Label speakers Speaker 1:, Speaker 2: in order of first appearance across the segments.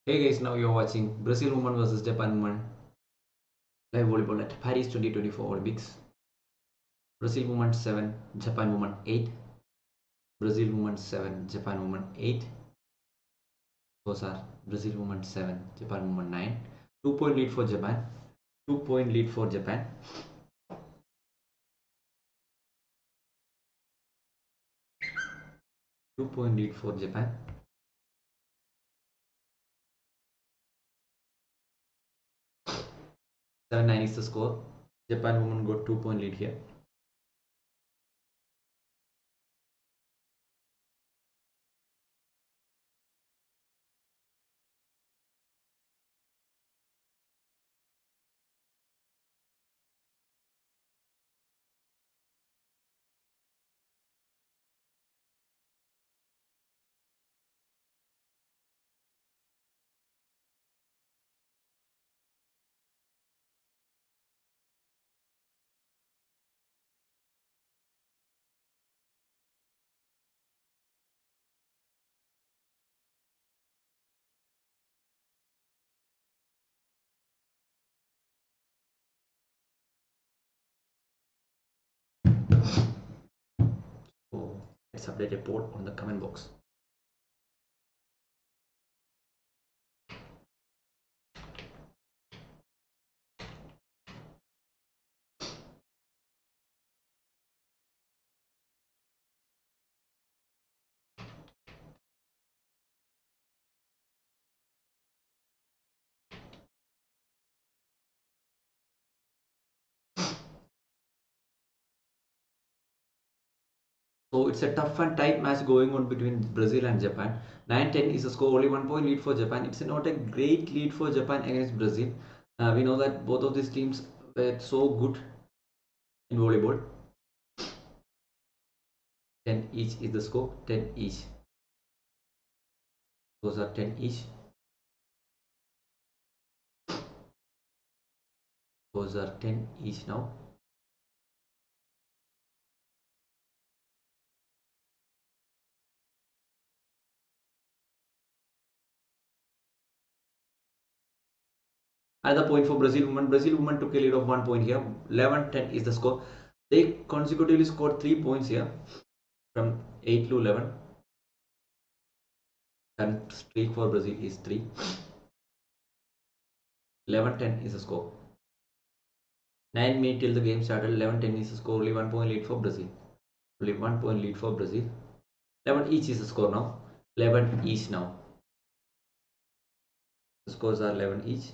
Speaker 1: Hey guys, now you're watching Brazil woman versus Japan woman live volleyball at Paris 2024 Olympics. Brazil woman 7, Japan woman 8. Brazil woman 7, Japan woman 8. Those are Brazil woman 7, Japan woman 9. 2-point lead for Japan. 2-point lead for Japan. Two-point lead for Japan. Seven 9 is the score. Japan woman got 2-point lead here. So let's update a poll on the comment box. So it's a tough and tight match going on between Brazil and Japan. 9-10 is the score, only 1-point lead for Japan. It's not a great lead for Japan against Brazil. We know that both of these teams were so good in volleyball. 10 each is the score, 10 each. Those are 10 each. Those are 10 each now. Another point for Brazil women. Brazil women took a lead of 1 point here. 11-10 is the score. They consecutively scored 3 points here from 8 to 11. And streak for Brazil is 3. 11-10 is the score. 9 minutes till the game started. 11-10 is the score. Only 1-point lead for Brazil. Only 1-point lead for Brazil. 11 each is the score now. 11 each now. The scores are 11 each.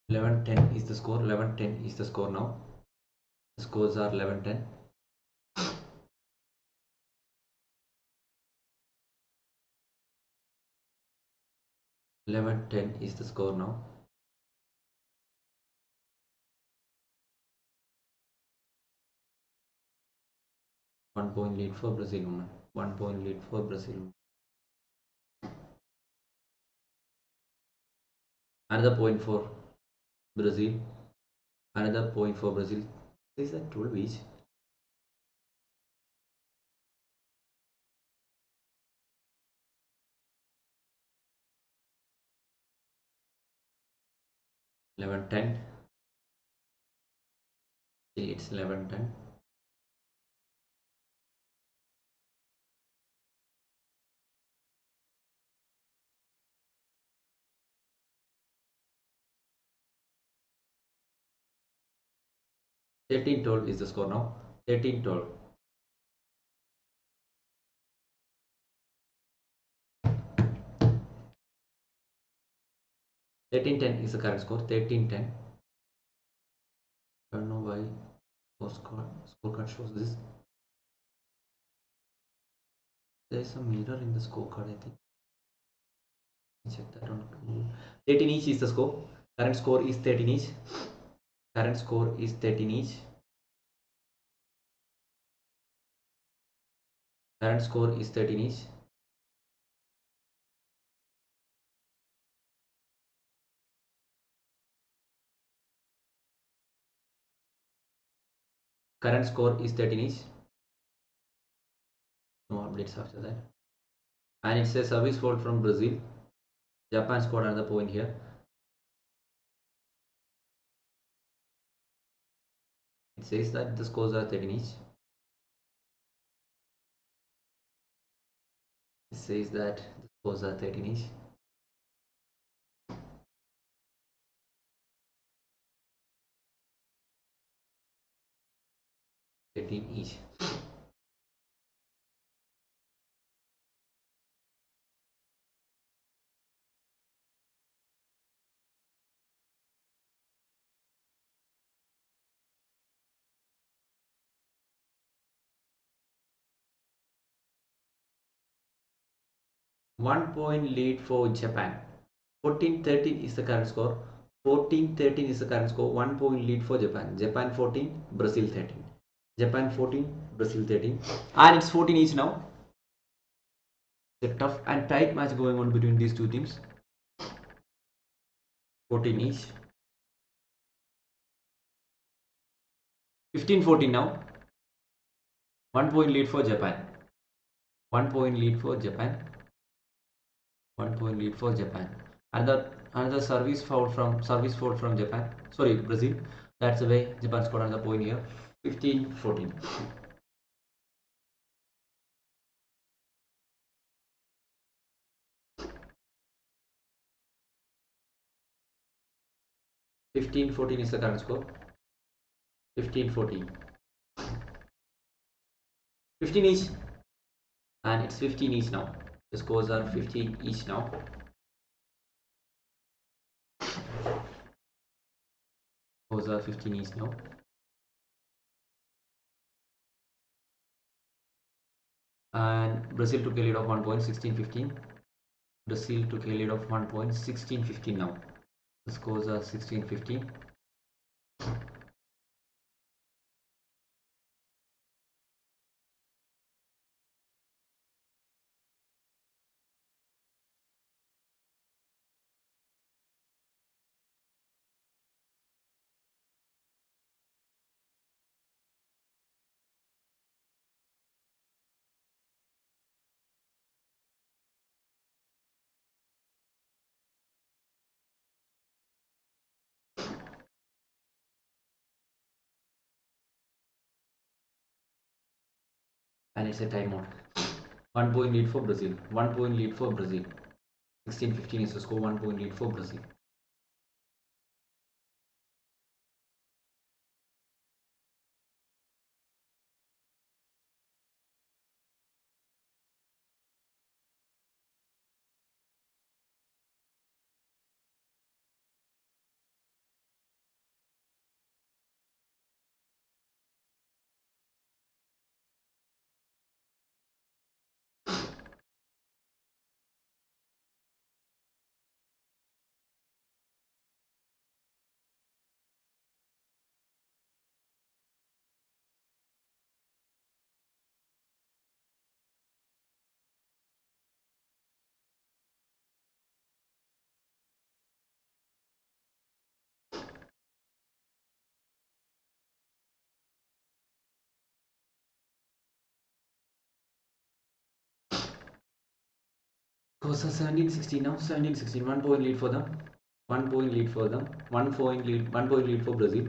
Speaker 1: Eleven ten is the score. 11-10 is the score now. The scores are 11-10. Is the score now. One-point lead for Brazil women. 1-point lead for Brazil. Another point for Brazil. Another point for Brazil. Is that 12 each? Eleven ten. It's 11-10. Thirteen 12 is the score now. 13-12. 13-10 is the current score. 13-10. I don't know why scorecard shows this. There is a mirror in the scorecard, I think. Check that on Google. 13 each is the score. Current score is 13 each. Current score is 13 each. Current score is 13 each. Current score is 13 each. No updates after that. And it's a service fault from Brazil. Japan scored another point here. It says that the scores are 13 each. It says that the scores are 13 each. Each. One point lead for Japan. 14-13 is the current score. 14-13 is the current score. 1 point lead for Japan. Japan 14, Brazil 13. Japan 14, Brazil 13. And it's 14 each now. It's a tough and tight match going on between these two teams. 14 each. 15-14 now. 1 point lead for Japan. 1 point lead for Japan. 1 point lead for Japan. Another service fault from Japan. Sorry, Brazil. That's the way Japan scored another point here. 15-14. 15-14 is the current score. 15-14. 15 each. And it's 15 each now. The scores are 15 each now. Scores are 15 each now. And Brazil took a lead of 1 point, 16-15. Brazil took a lead of 1 point, 16-15 now. The scores are 16-15. And it's a timeout. 1 point lead for Brazil. 1 point lead for Brazil. 16-15 is the score. 1 point lead for Brazil. Scores are 17-16 now. 17-16. 1 point lead for them. 1 point lead for them. 1 point lead. 1 point lead for Brazil.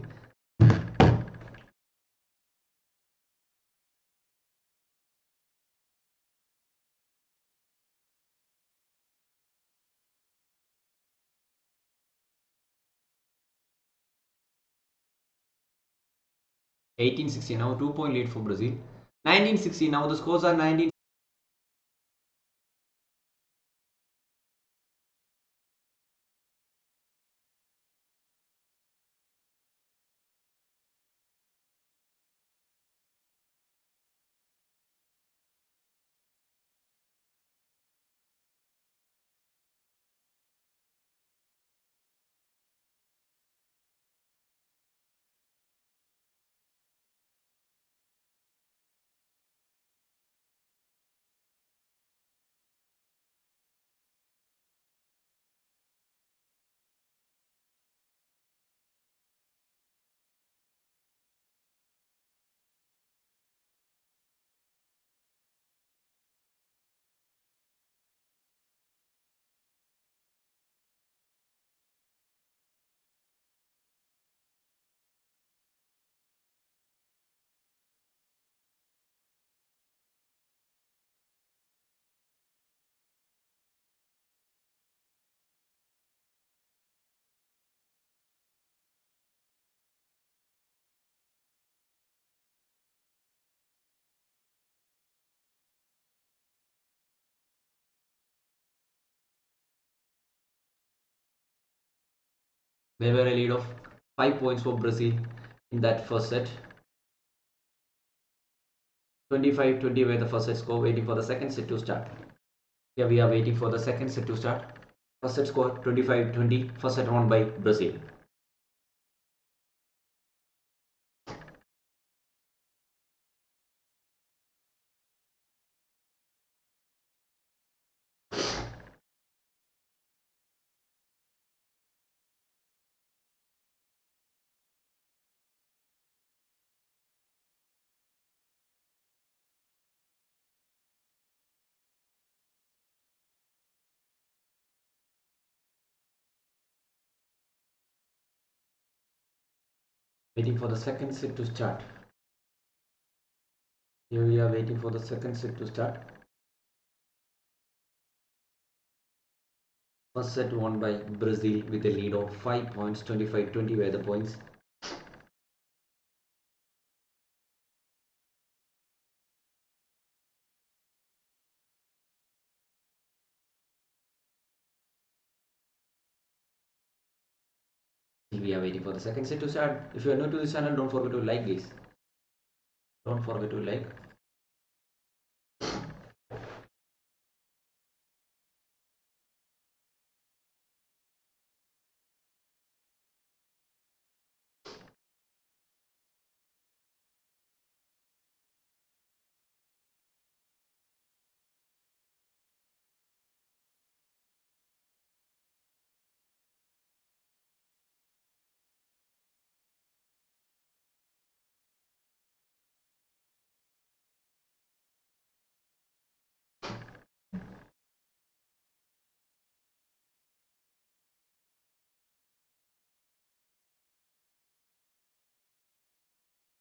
Speaker 1: (18-16) now. 2 point lead for Brazil. 19-16 now. The scores are 19. There were a lead of 5 points for Brazil in that first set. 25-20 were the first set score, waiting for the second set to start. Here we are waiting for the second set to start. First set score 25-20, first set won by Brazil. Waiting for the second set to start. Here we are waiting for the second set to start. First set won by Brazil with a lead of 5 points, 25-20 were the points. We are waiting for the second set to start. If you are new to this channel, don't forget to like this. Don't forget to like.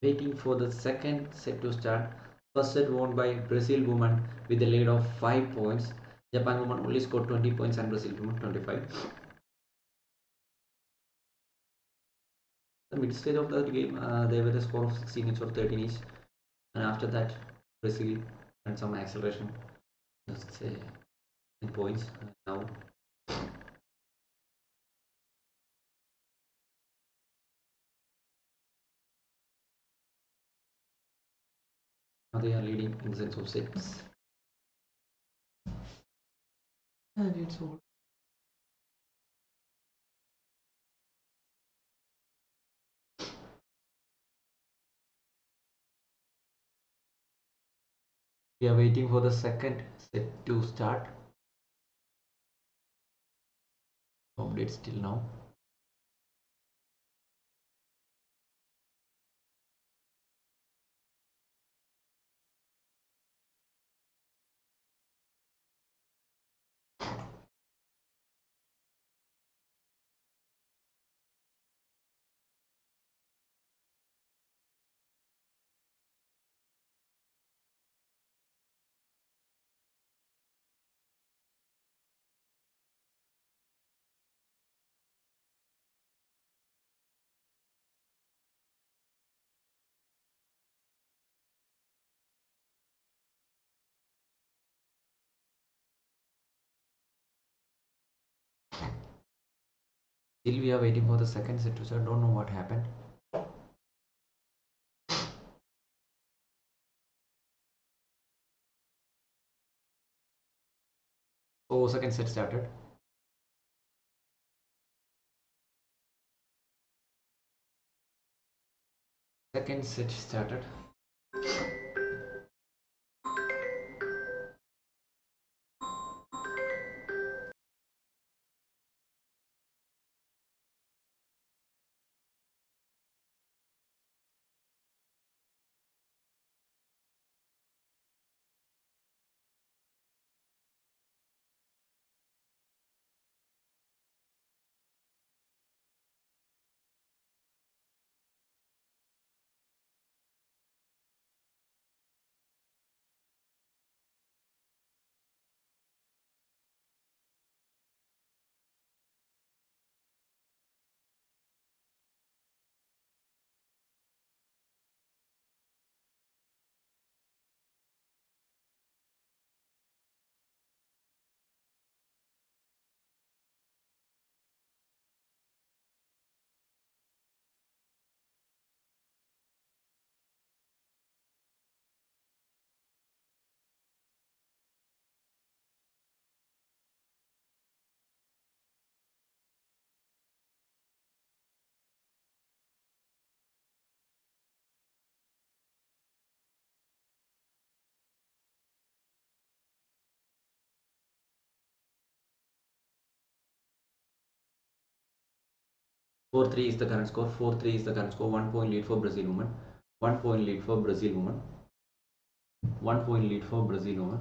Speaker 1: Waiting for the second set to start. First set won by Brazil woman with a lead of 5 points. Japan woman only scored 20 points and Brazil woman 25. The mid stage of the game, they were a score of 16 each or 13 each, and after that, Brazil had some acceleration. Let's say in points now. Now they are leading in the sense of sets. And it's all. We are waiting for the second set to start. Update till now. Still we are waiting for the second set to start. Don't know what happened. Oh, second set started. Second set started. 4-3 is the current score. 4-3 is the current score. 1 point lead for Brazil woman. 1 point lead for Brazil woman. 1 point lead for Brazil woman.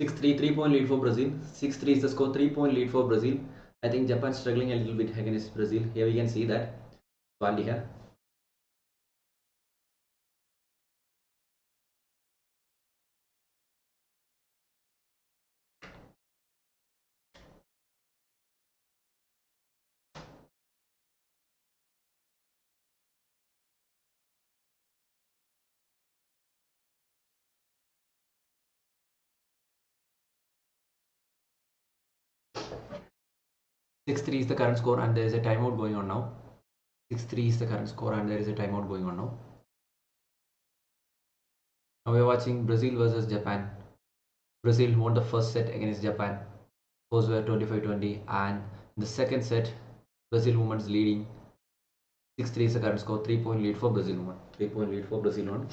Speaker 1: 6-3, 3 point lead for Brazil. 6-3 is the score. 3 point lead for Brazil. I think Japan struggling a little bit against Brazil. Here we can see that. Valdi here. 6-3 is the current score and there is a timeout going on now. 6-3 is the current score and there is a timeout going on now. Now we are watching Brazil versus Japan. Brazil won the first set against Japan. Scores were 25-20 and the second set Brazil women's leading. 6-3 is the current score. 3 point lead for Brazil women. 3 point lead for Brazil women.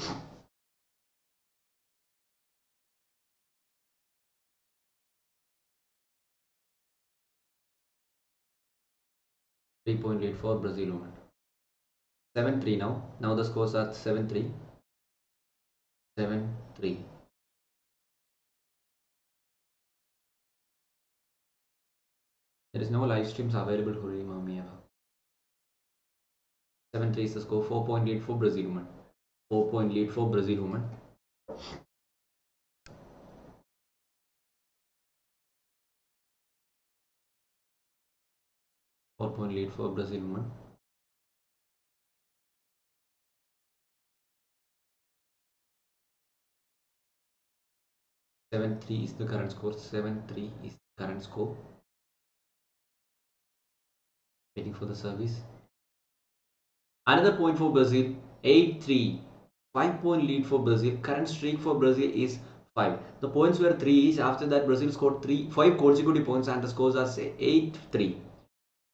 Speaker 1: 3 point lead for Brazil women. 7-3 now. Now the scores are 7-3. 7-3. There is no live streams available for Mamiya. 7-3 is the score. 4 point lead for Brazil women. 4 point lead for Brazil women. 4 point lead for Brazil women. 7-3 is the current score. 7-3 is the current score. Waiting for the service. Another point for Brazil. 8-3. 5 point lead for Brazil. Current streak for Brazil is 5. The points were 3 each. After that, Brazil scored 5 consecutive points and the scores are 8-3.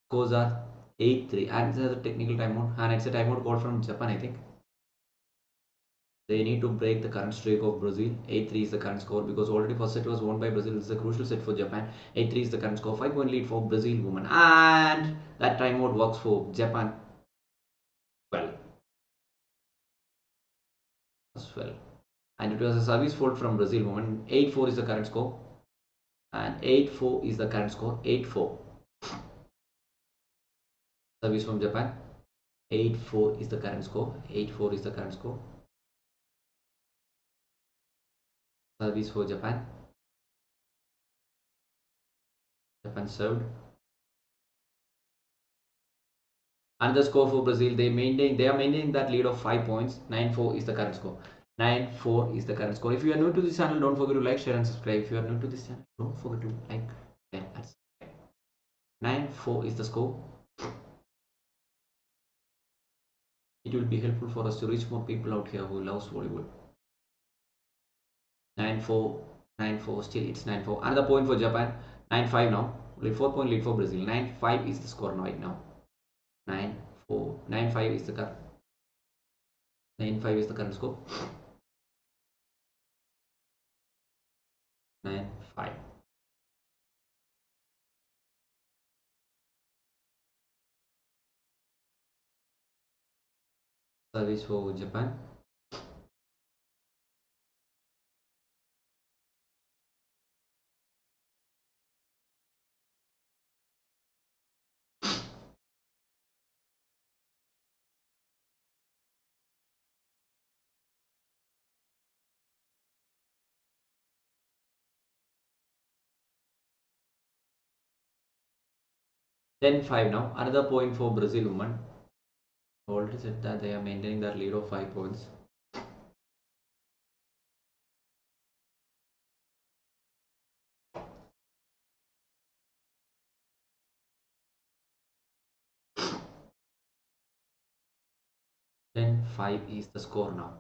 Speaker 1: Scores are 8-3. And it's a technical timeout. And it's a timeout call from Japan, I think. They need to break the current streak of Brazil. 8-3 is the current score because already first set was won by Brazil. It's a crucial set for Japan. 8-3 is the current score. 5 point lead for Brazil women. And that timeout works for Japan well. As well. And it was a service fault from Brazil women. 8-4 is the current score. And 8-4 is the current score. 8-4. Service from Japan. 8-4 is the current score. 8-4 is the current score. Service for Japan. Japan served. And the score for Brazil, they are maintaining that lead of 5 points. 9-4 is the current score. 9-4 is the current score. If you are new to this channel, don't forget to like, share, and subscribe. If you are new to this channel, don't forget to like, share, and subscribe. 9-4 is the score. It will be helpful for us to reach more people out here who loves volleyball. 9-4, 9-4. Still, it's 9-4. Another point for Japan. 9-5 now. Only 4 point lead for Brazil. 9-5 is the score right now. 9-4. 9-5 is the current. 9-5 is the current score. 9-5. Service for Japan. Then 5 now. Another point for Brazil women. Already said that they are maintaining that lead of 5 points. Then 5 is the score now.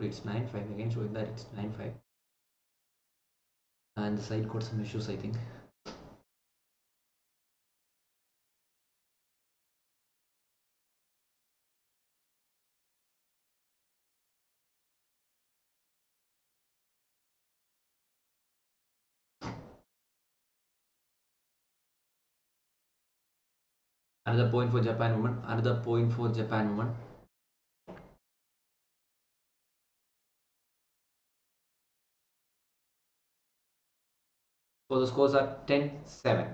Speaker 1: It's 9-5 again, showing that it's 9-5. And the side got some issues, I think. Another point for Japan woman. Another point for Japan woman. So the scores are 10-7.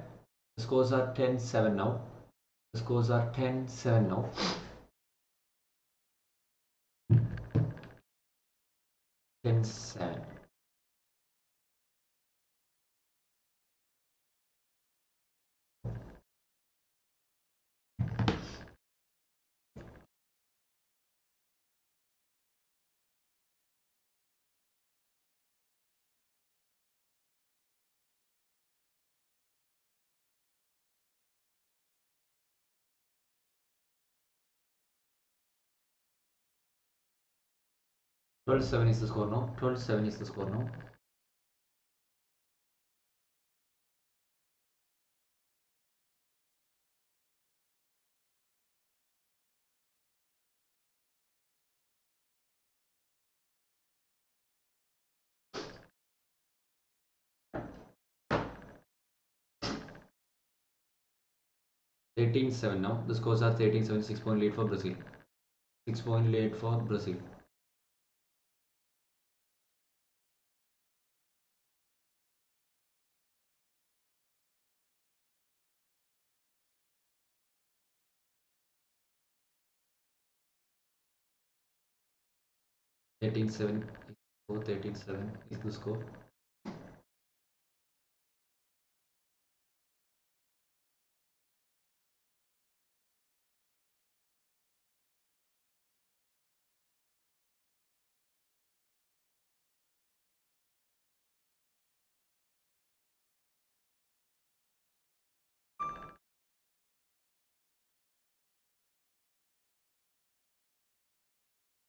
Speaker 1: The scores are 10-7 now. The scores are 10-7 now. 10-7. Twelve-7 is the score now. 12-7 is the score now. Thirteen-7 now. The scores are 13-7. 6-point lead for Brazil. 6-point lead for Brazil. 13-7 is the score. 13-7 is the score.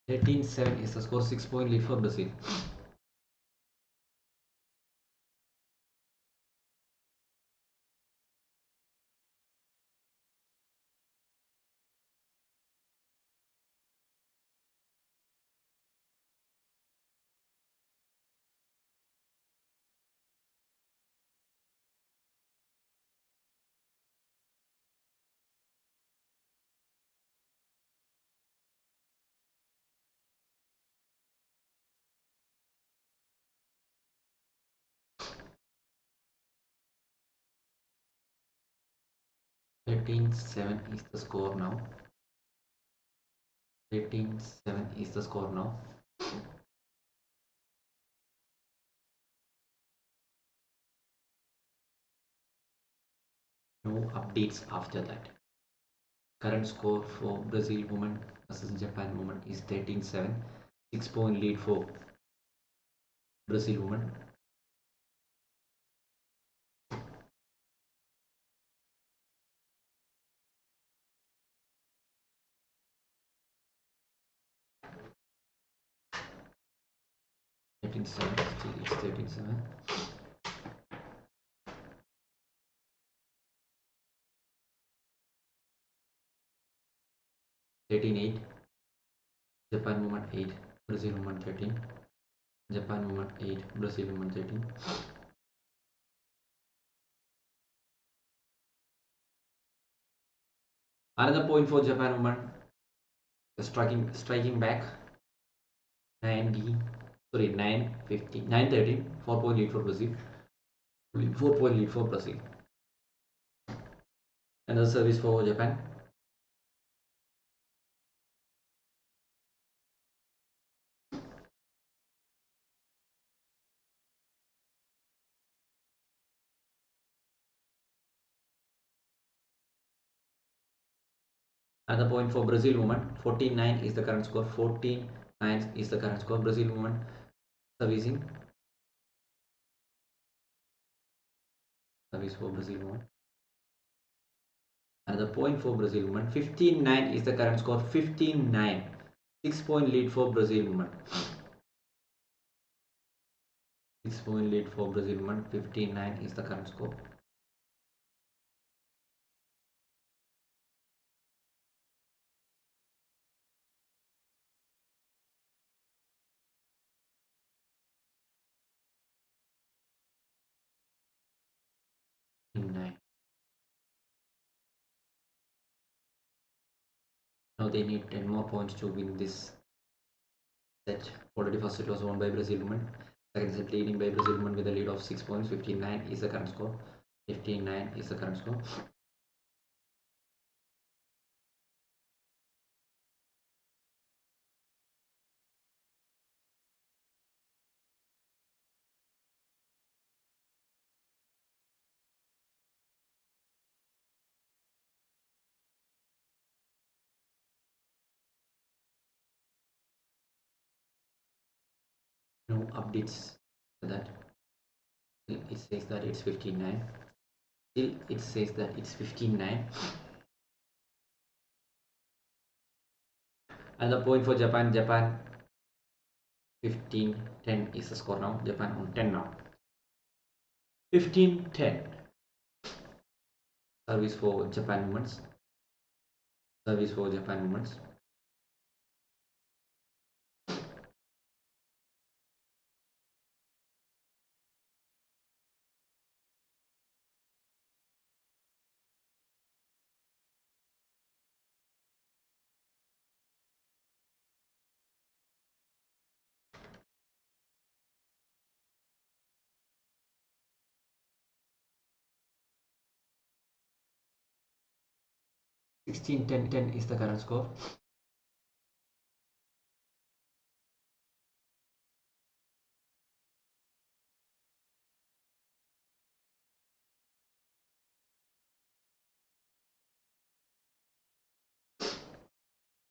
Speaker 1: Thirteen-7 is the score. 6-point lead for Brazil. Thirteen-7 is the score now. 13-7 is the score now. No updates after that. Current score for Brazil woman versus Japan woman is 13-7. 6-point lead for Brazil woman. Still it's 13-7. Eight. Japan woman 8. Brazil woman 13. Japan woman 8. Brazil woman 13. Another point for Japan woman. Striking back. 9-15. 9-13. 4-point lead for Brazil. 4-point lead for Brazil. Another service for Japan. Another point for Brazil woman. 14-9 is the current score. 14-9 is the current score. Brazil woman servicing. Service for Brazil woman. Another point for Brazil woman. 15-9 is the current score. 15-9. 6-point lead for Brazil woman. 6-point lead for Brazil women. 59 is the current score. Now they need 10 more points to win this set. Already first set was won by Brazil women. Second set leading by Brazil women with a lead of 6 points. 59 is the current score. 59 is the current score. No updates to that. It says that it's 59. Still it says that it's 59. And the point for Japan. Japan 15-10 is the score now. Japan on 10 now. 15-10. Service for Japan women's. Service for Japan women's. $16-10 is the current score.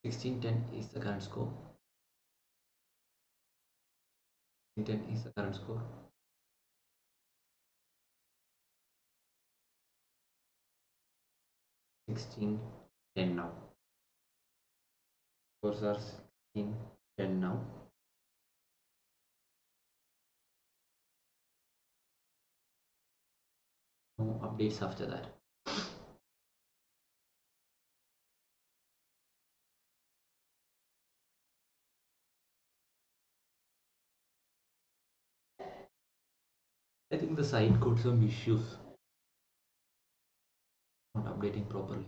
Speaker 1: $16-10 is the current score. 10 is the current score. $16-10 now. Scores are 16-10 now. No updates after that. I think the site got some issues. Not updating properly.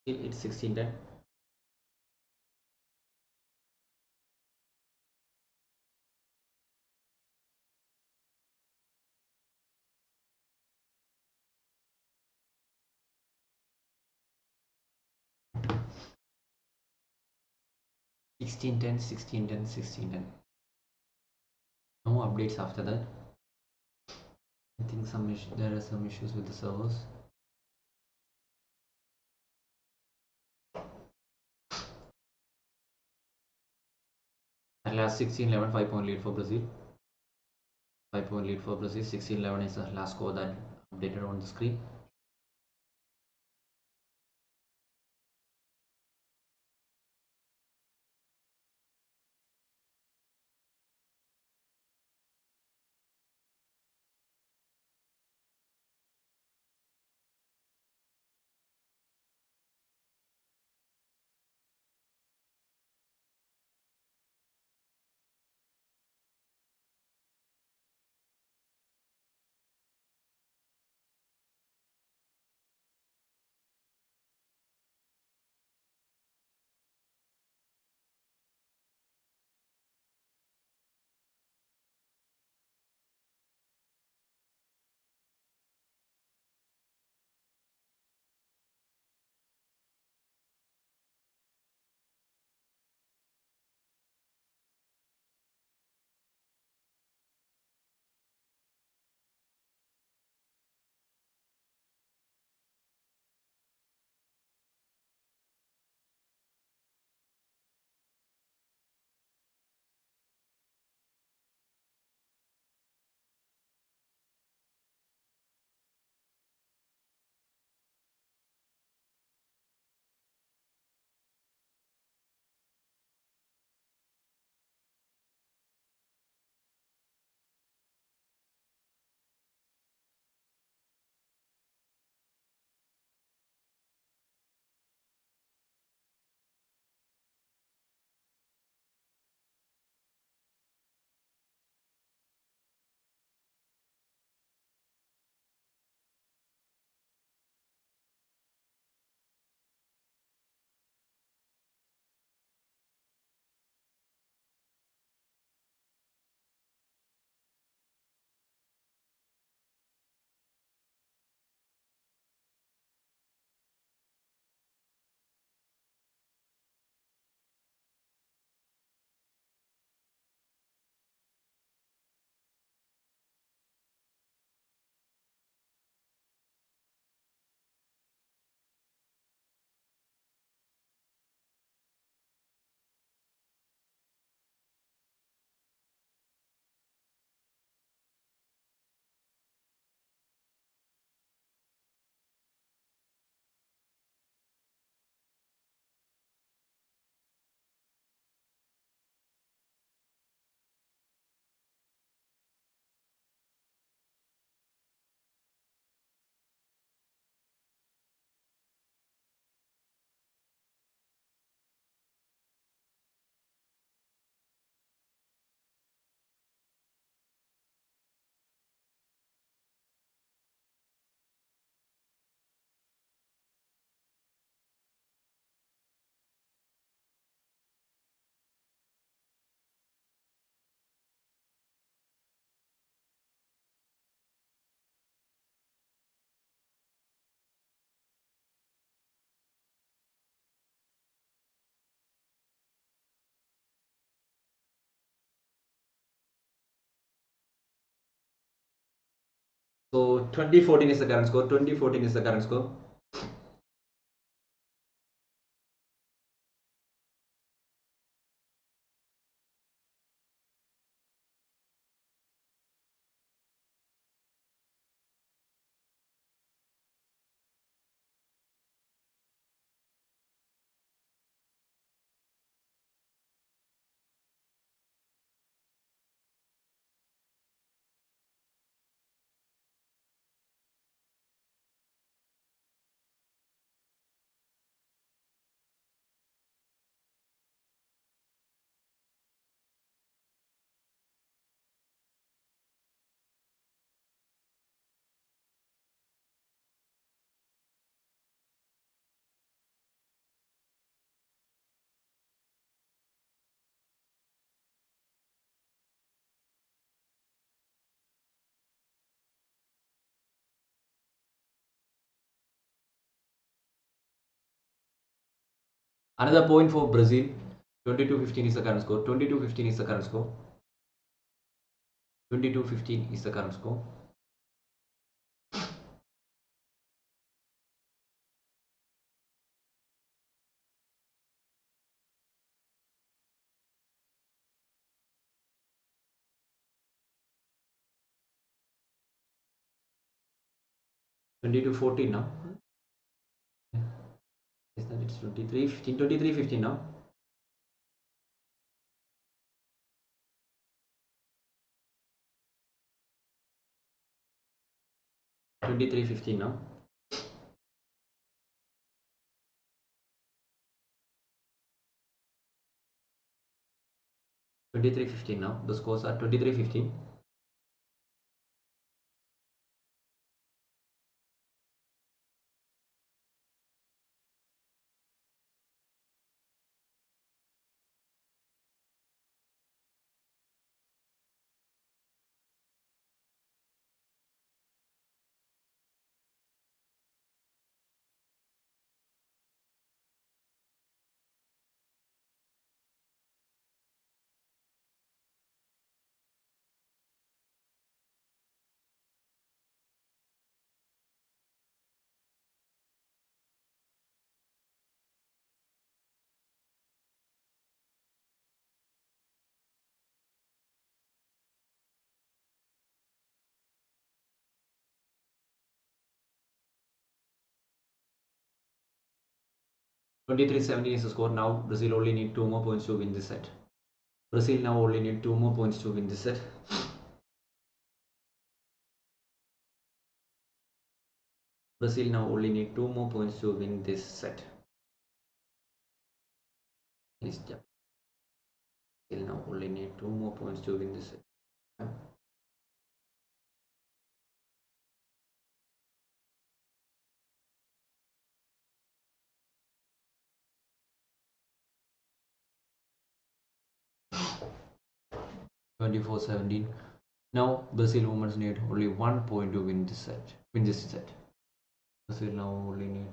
Speaker 1: It's 16-10. $16-10. No updates after that. I think there are some issues with the servers. At last 16-11, 5-point lead for Brazil. 5-point lead for Brazil. 16-11 is the last score that updated on the screen. So 2014 is the current score. 2014 is the current score. Another point for Brazil. 22-15 is the current score. 22-15 is the current score. 22-15 is the current score. Twenty-two 14 now. Is that it's 23-15? 23-15 now. 23-15 now. 23-15 now. The scores are 23-15. 23-17 is the score. Now Brazil only need 2 more points to win this set. Brazil now only need 2 more points to win this set. Brazil now only need 2 more points to win this set. Brazil now only need 2 more points to win this set. 24-17. Now Brazil women need only 1 point to win this set. Brazil now only need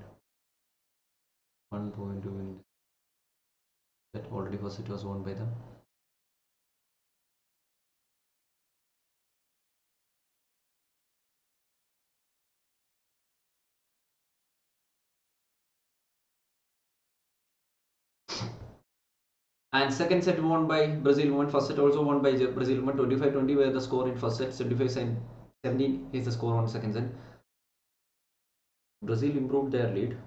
Speaker 1: 1 point to win this set. Already first set was won by them. And second set won by Brazil women. First set also won by Brazil women. 25-20 were the score in first set. 75-17 is the score on second set. Brazil improved their lead.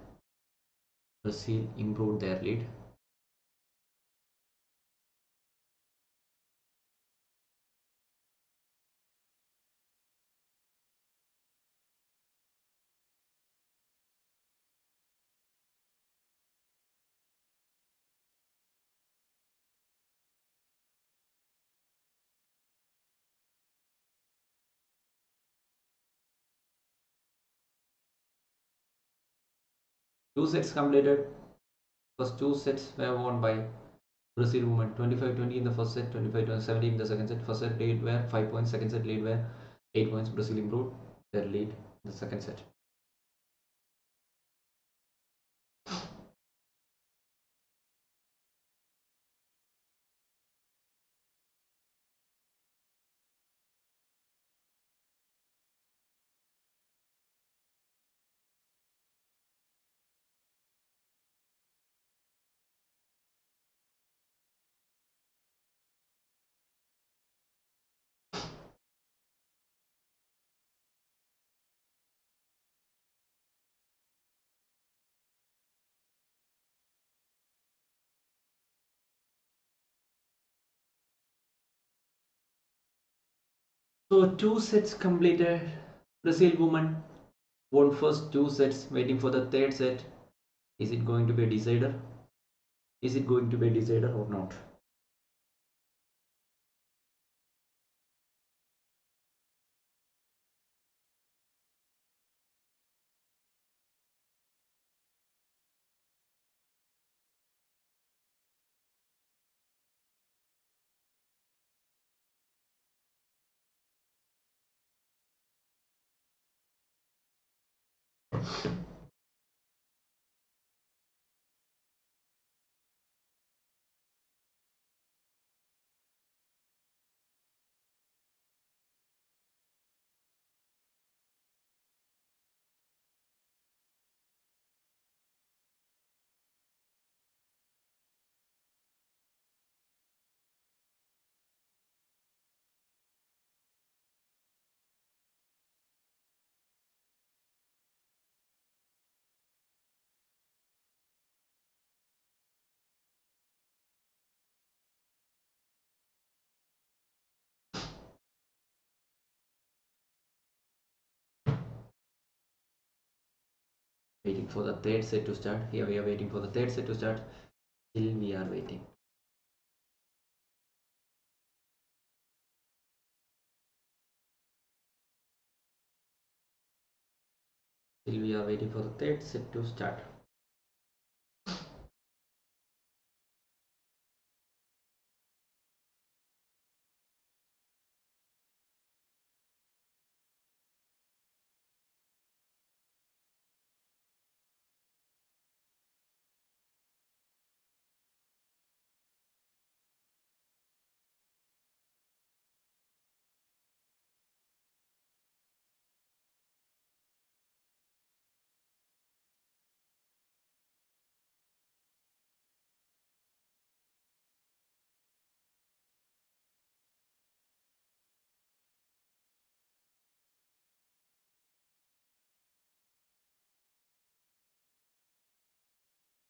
Speaker 1: Two sets completed. First two sets were won by Brazil women. 25-20 in the first set, 25-17 in the second set. First set lead were 5 points, second set lead were 8 points. Brazil improved their lead in the second set. So 2 sets completed. Brazil woman won first 2 sets, waiting for the third set. Is it going to be a decider? Is it going to be a decider or not? Waiting for the third set to start. Here we are waiting for the third set to start. Still we are waiting. Still we are waiting for the third set to start.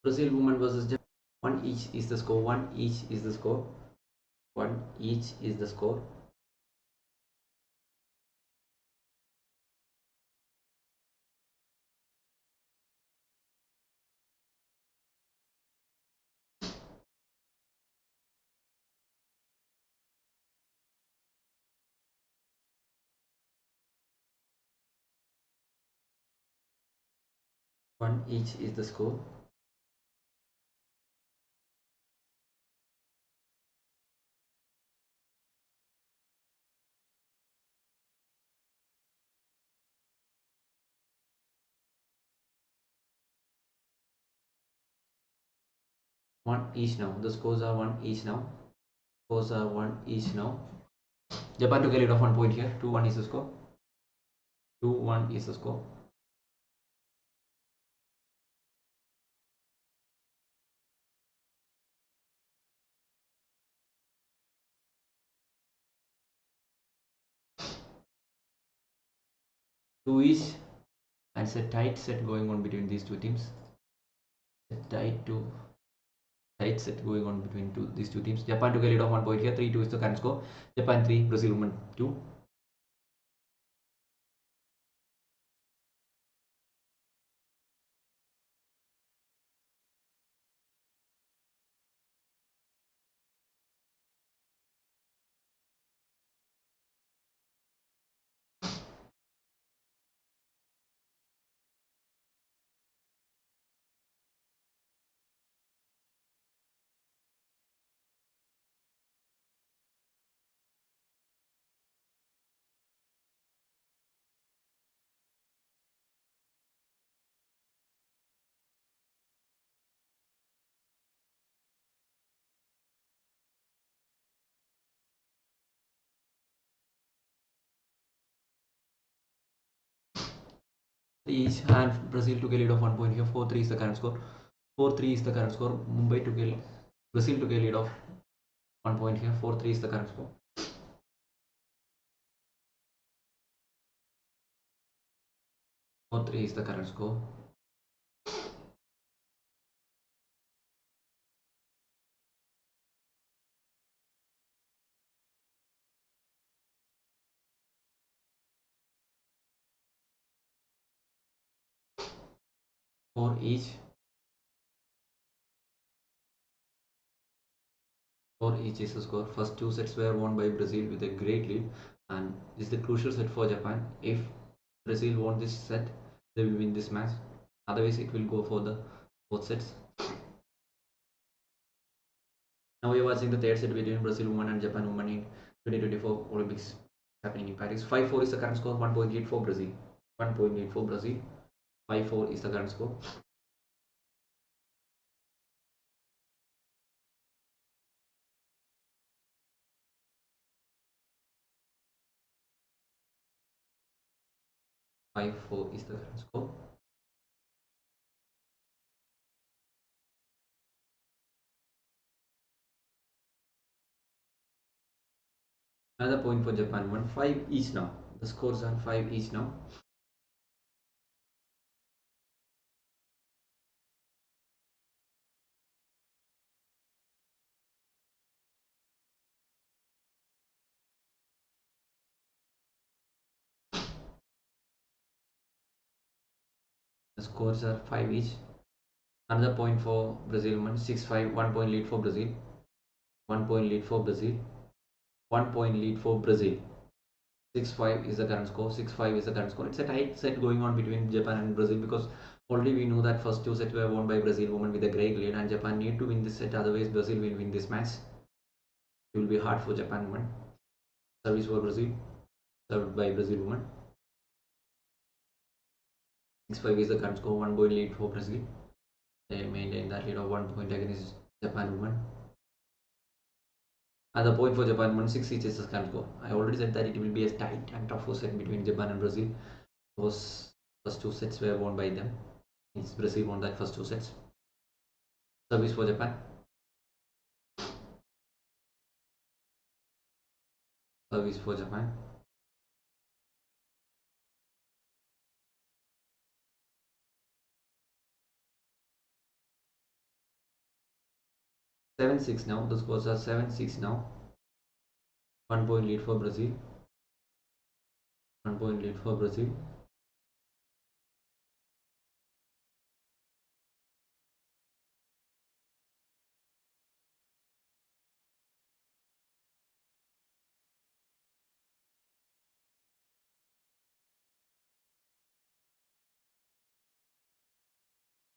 Speaker 1: Brazil woman versus Japan. One each is the score. One each is the score. One each is the score. One each is the score. One each now. The scores are one each now. Scores are one each now. Japan took a lead of 1 point here. 2-1 is the score. 2-1 is the score. Two each, and it's a tight set going on between these two teams. A tight set going on between these two teams. Japan took a lead of 1 point here. 3-2 is the current score. Japan 3, Brazil women 2. Each, and Brazil took a lead of 1 point here. 4-3 is the current score. 4-3 is the current score. Brazil took a lead of 1 point here. 4-3 is the current score. 4-3 is the current score. 4 each. 4 each is the score. First two sets were won by Brazil with a great lead, and this is the crucial set for Japan. If Brazil won this set, they will win this match. Otherwise, it will go for the both sets. Now we are watching the third set between Brazil women and Japan women in 2024 Olympics happening in Paris. 5-4 is the current score. 1 point lead for Brazil. 1 point lead for Brazil. 5-4 is the current score. Five four is the current score. Another point for Japan. 1-5 each now. The scores are 5 each now. The scores are 5 each. Another point for Brazil women. 6-5. 1 point lead for Brazil. 1 point lead for Brazil. 1 point lead for Brazil. 6-5 is the current score. 6-5 is the current score. It's a tight set going on between Japan and Brazil because already we know that first two sets were won by Brazil women with a great lead, and Japan need to win this set. Otherwise, Brazil will win this match. It will be hard for Japan women. Service for Brazil. Served by Brazil women. 6-5 is the current score. 1 point lead for Brazil. They maintain that lead of 1 point against Japan women. And the point for Japan women, 6 each is the current score. I already said that it will be a tight and tough set between Japan and Brazil. Those first two sets were won by them. It's Brazil won that first two sets. Service for Japan. Service for Japan. Seven six now. The scores are 7-6 now. 1 point lead for Brazil. 1 point lead for Brazil.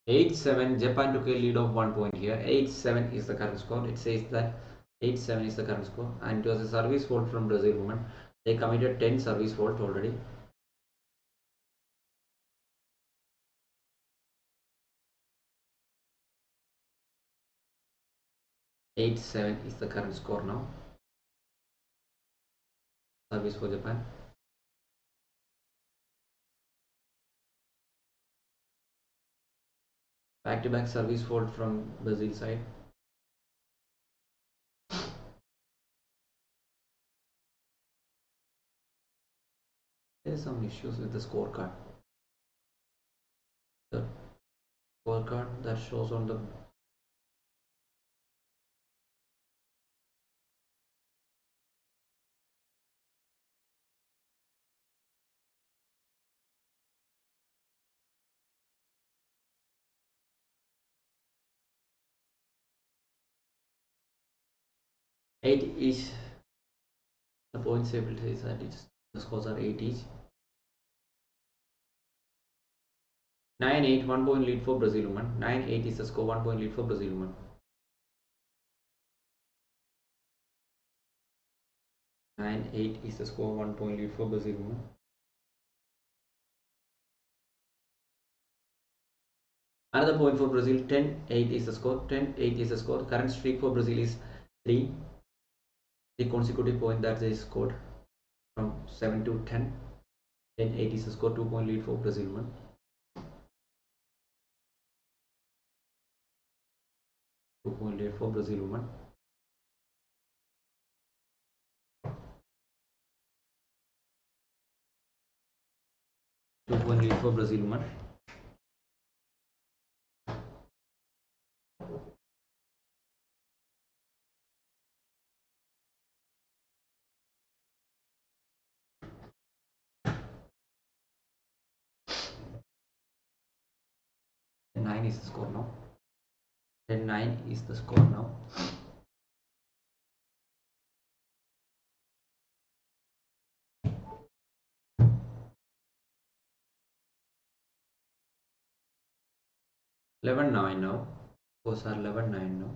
Speaker 1: Eight seven. Japan took a lead of 1 point here. 8-7 is the current score. It says that 8-7 is the current score, and it was a service fault from Brazil women. They committed 10 service fault already. 8-7 is the current score now. Service for Japan. Back-to-back service fault from Brazil side. There are some issues with the scorecard. The scorecard that shows on the eight each. The points table says that the scores are 8 each. 9-8, 1 point lead for Brazil women. 9-8 is the score, 1 point lead for Brazil women. 9-8 is the score, 1 point lead for Brazil women. Another point for Brazil. 10-8 is the score. 10-8 is the score. Current streak for Brazil is 3. The consecutive point that they scored from 7 to 10. 10-8 is the score, 2 point lead for Brazil women. 2 point lead for Brazil women. Two-point lead for Brazil women. 9 is the score now. 10-9 is the score now. Eleven nine now. Scores are 11-9 now.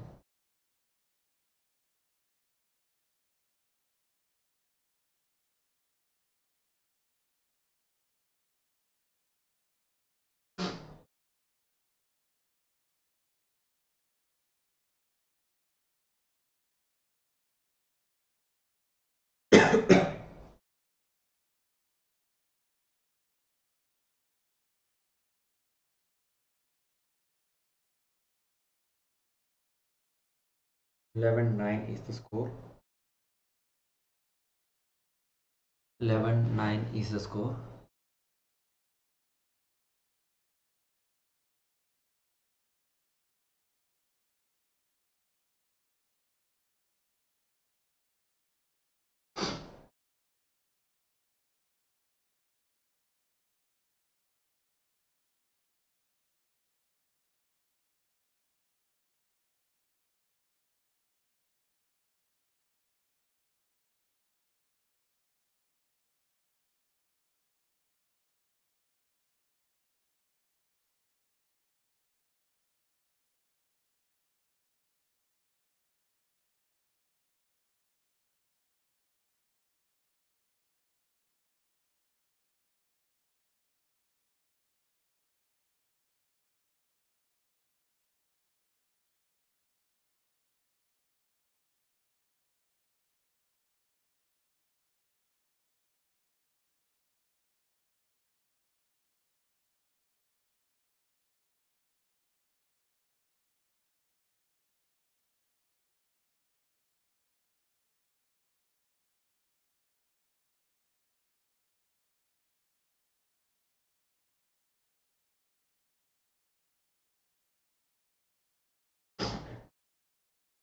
Speaker 1: Eleven nine is the score. 11-9 is the score.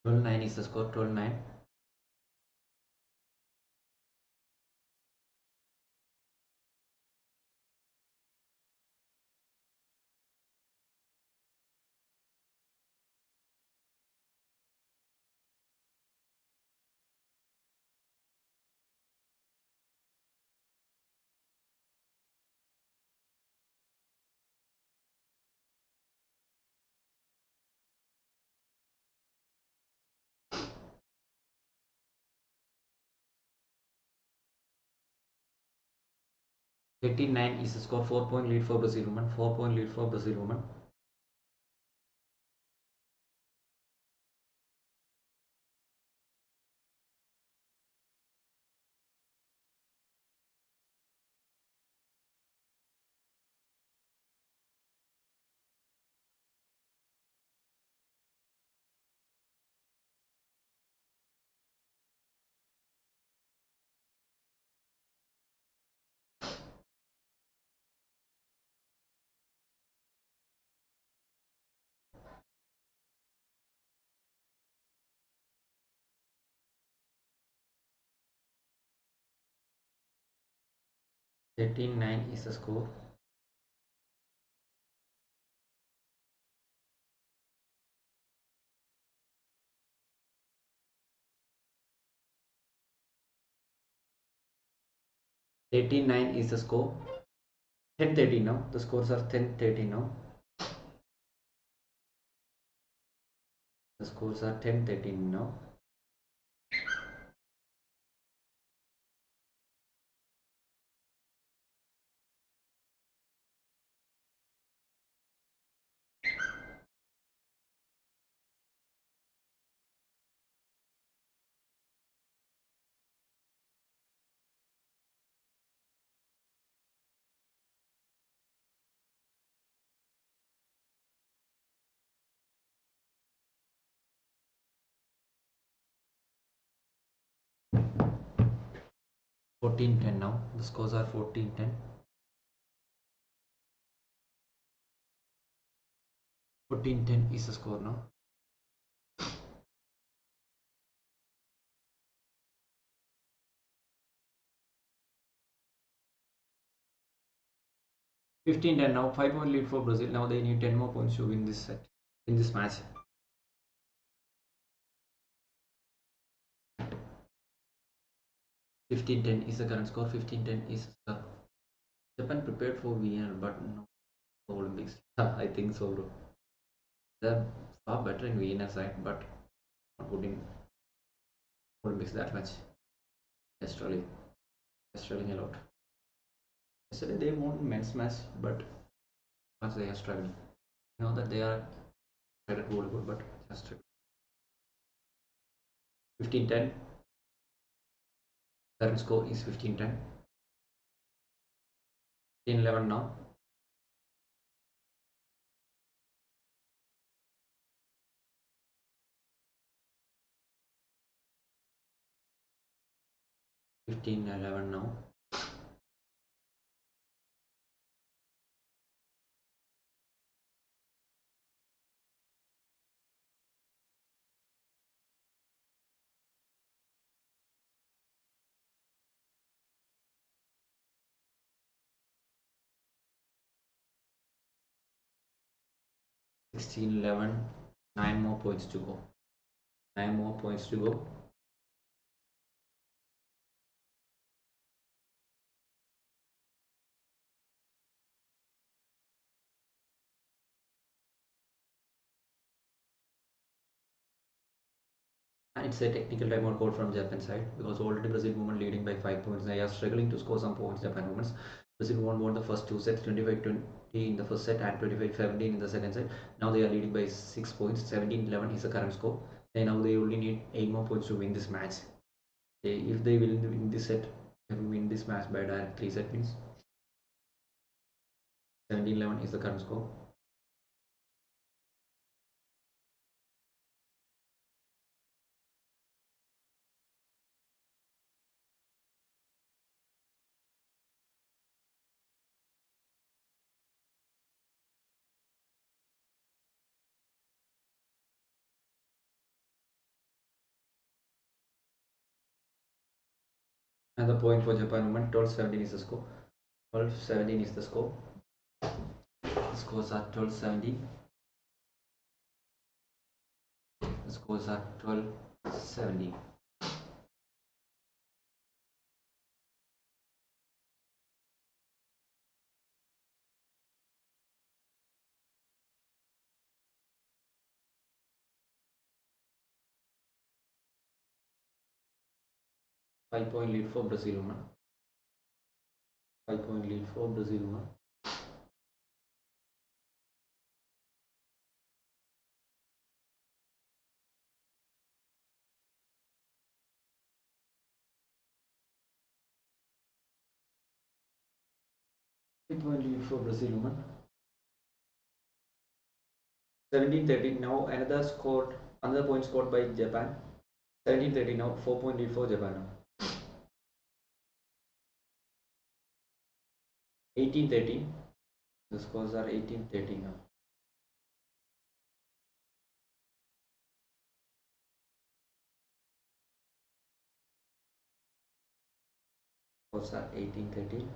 Speaker 1: Twelve nine is the score. 12-9. 13-9 is the score. 4-point lead for Brazil women. 4-point lead for Brazil women. Thirteen nine is the score. 13-9 is the score. 10-13 now. The scores are 10-13 now. The scores are 10-13 now. Fourteen ten now. The scores are 14-10. 14-10 is the score now. 15-10 now. 5-point lead for Brazil. Now they need 10 more points to win this set, in this match. 15-10 is the current score. 15-10 is the Japan prepared for Vienna, but not for Olympics. I think so, bro. They're far better in Vienna side, but not good in Olympics that much. They're struggling a lot. Yesterday they won men's match, but once they are struggling. You know that they are better at volleyball, but just struggling. 15-10. Current score is 15-10. 15-11 now. (15-11) now. (16-11). 9 more points to go. 9 more points to go. And it's a technical timeout call from Japan side because already Brazil women leading by 5 points. They are struggling to score some points. Japan women. Brazil won the first two sets, 25-20 in the first set and 25-17 in the second set. Now they are leading by 6 points. 17-11 is the current score. And now they only need 8 more points to win this match. If they will win this set, win this match by direct 3 set means 17-11 is the current score. And the point for Japan women, 12-17 is the score. 12-17 is the score. The scores are 12-17. The scores are 12-17. Five-point lead for Brazil women. 5-point lead for Brazil women. Point lead for Brazil women. 17-13 now. Another point scored by Japan. 17-13 now. 4-point lead for Japan. 18-13. The scores are 18-13 now. Scores are 18-13.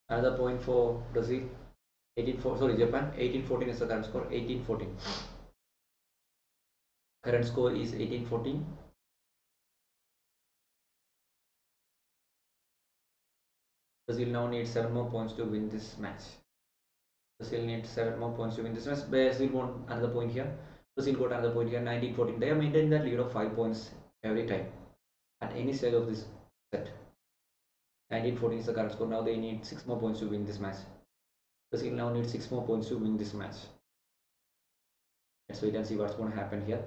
Speaker 1: Another point for Brazil. 18-4. Sorry, Japan. 18-14 is the current score. 18-14. Current score is 18-14. Brazil now needs 7 more points to win this match. Brazil needs 7 more points to win this match. Brazil won another point here. Brazil got another point here. 19-14. They are maintaining that lead of 5 points every time at any stage of this set. 19-14 is the current score. Now they need 6 more points to win this match. Brazil now needs 6 more points to win this match. Let's wait and see what's going to happen here.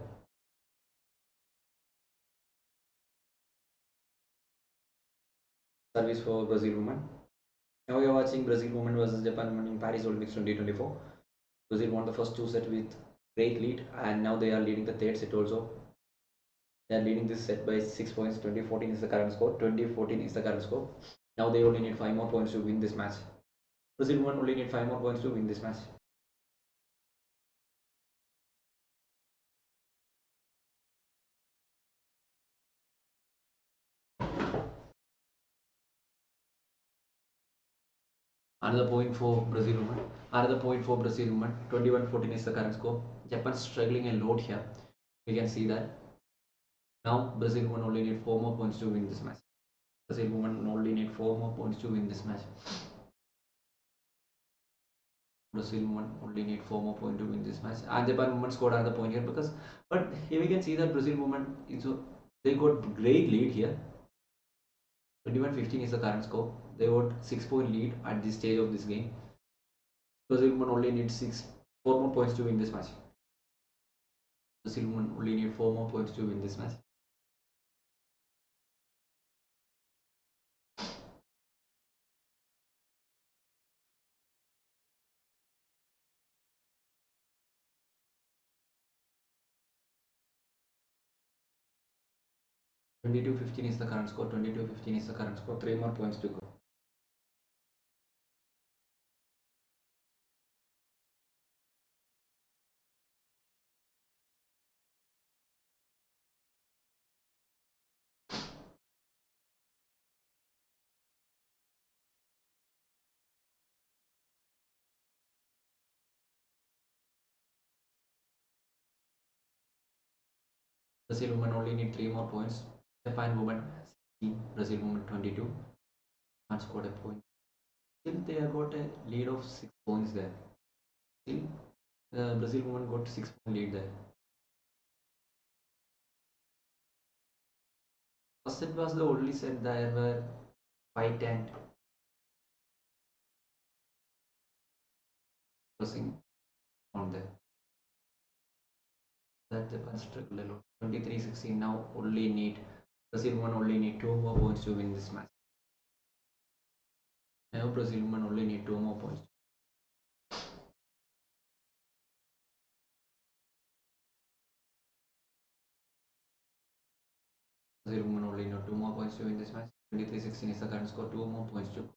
Speaker 1: Service for Brazil women. Now we are watching Brazil women versus Japan women in Paris Olympics 2024. Brazil won the first 2 sets with great lead, and now they are leading the third set also. They are leading this set by 6 points. 2014 is the current score. 2014 is the current score. Now they only need 5 more points to win this match. Brazil women only need 5 more points to win this match. Another point for Brazil women. Another point for Brazil women. 21-14 is the current score. Japan struggling a lot here. We can see that. Now Brazil women only need 4 more points to win this match. Brazil women only need 4 more points to win this match. Brazil women only need 4 more points to win this match. And Japan women scored another point here because, but here we can see that Brazil women, they got great lead here. 21-15 is the current score. They got 6-point lead at this stage of this game. Brazil women only need 4 more points to win this match. Brazil women only need 4 more points to win this match. Twenty-two 15 is the current score. 22-15 is the current score. 3 more points to go. Brazil women only need 3 more points. Japan women 16, Brazil women 22. Japan scored a point. Still, they have got a lead of 6 points there. Still, Brazil women got 6-point lead there. First set was the only set there were fight and crossing on there. That Japan struggled a lot. 23-16 now only need Brazil women only need 2 more points to win this match. Now Brazil women only need 2 more points. Brazil women only need 2 more points to win this match. 23-16 is the current score. 2 more points to go.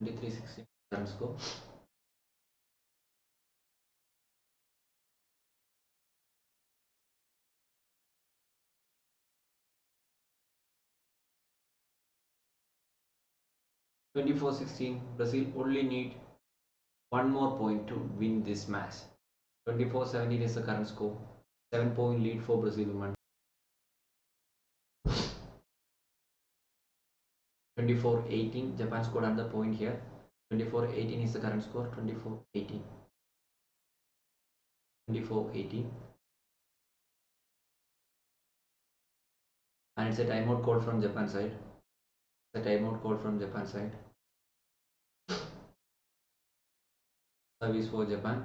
Speaker 1: Twenty-three 16 current score. Twenty-four 16 Brazil only need 1 more point to win this match. 24-17 is the current score. 7-point lead for Brazil women. 24-18 Japan scored another point here. 24-18 is the current score. 24-18. 24-18. And it's a timeout call from Japan side. It's a timeout call from Japan side. Service for Japan.